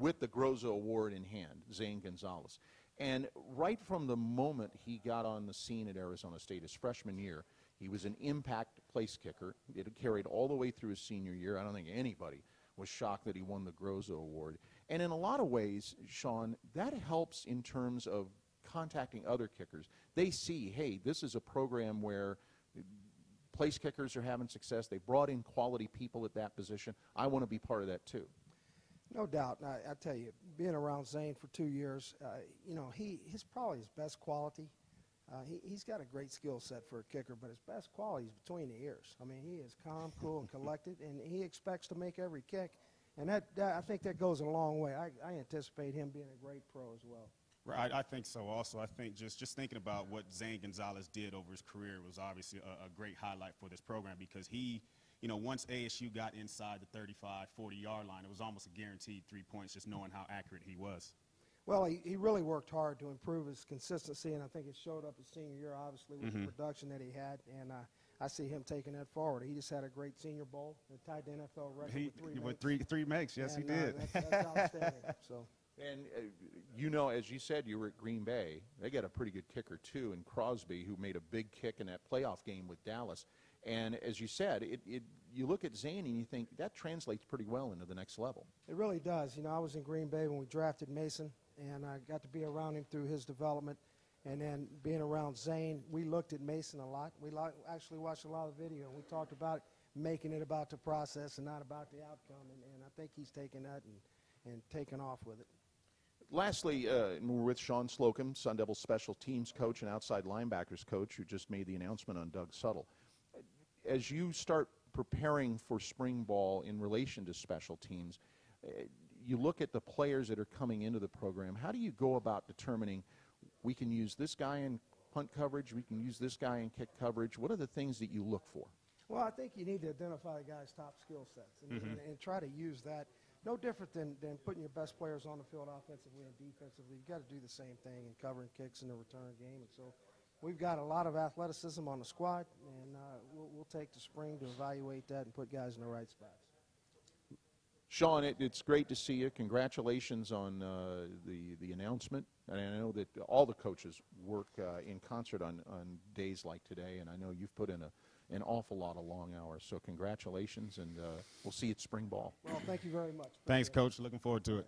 with the Groza Award in hand, Zane Gonzalez. And right from the moment he got on the scene at Arizona State his freshman year, he was an impact place kicker. It had carried all the way through his senior year. I don't think anybody was shocked that he won the Groza Award. And in a lot of ways, Shawn, that helps in terms of contacting other kickers. They see, hey, this is a program where place kickers are having success. They brought in quality people at that position. I want to be part of that too. No doubt. I tell you, being around Zane for 2 years, you know, he's probably his best quality. He's got a great skill set for a kicker, but his best quality is between the ears. I mean, he is calm, cool, and collected, and he expects to make every kick. And that I think that goes a long way. I anticipate him being a great pro as well. Right, I think so also. I think just thinking about what Zane Gonzalez did over his career was obviously a great highlight for this program, because he, you know, once ASU got inside the 35, 40-yard line, it was almost a guaranteed 3 points just knowing how accurate he was. Well, he really worked hard to improve his consistency, and I think it showed up his senior year, obviously, with the production that he had, and I see him taking that forward. He just had a great Senior Bowl and tied the NFL record with three makes. Yes, and, he did. That's outstanding. So. And, you know, as you said, you were at Green Bay. They got a pretty good kicker, too, in Crosby, who made a big kick in that playoff game with Dallas. And as you said, you look at Zane and you think that translates pretty well into the next level. It really does. You know, I was in Green Bay when we drafted Mason, and I got to be around him through his development. And then being around Zane, we looked at Mason a lot. We actually watched a lot of video, and we talked about making it about the process and not about the outcome. And I think he's taken that and taken off with it. Lastly, we're with Shawn Slocum, Sun Devil special teams coach and outside linebackers coach, who just made the announcement on Doug Suttle. As you start preparing for spring ball in relation to special teams, you look at the players that are coming into the program. How do you go about determining we can use this guy in punt coverage, we can use this guy in kick coverage? What are the things that you look for? Well, I think you need to identify the guy's top skill sets and try to use that. No different than putting your best players on the field offensively and defensively. You've got to do the same thing in covering kicks in the return game. And so we've got a lot of athleticism on the squad, and we'll take the spring to evaluate that and put guys in the right spots. Shawn, it's great to see you. Congratulations on the announcement. And I know that all the coaches work in concert on days like today, and I know you've put in an awful lot of long hours. So congratulations, and we'll see you at spring ball. Well, thank you very much. Thanks, Coach. Looking forward to it.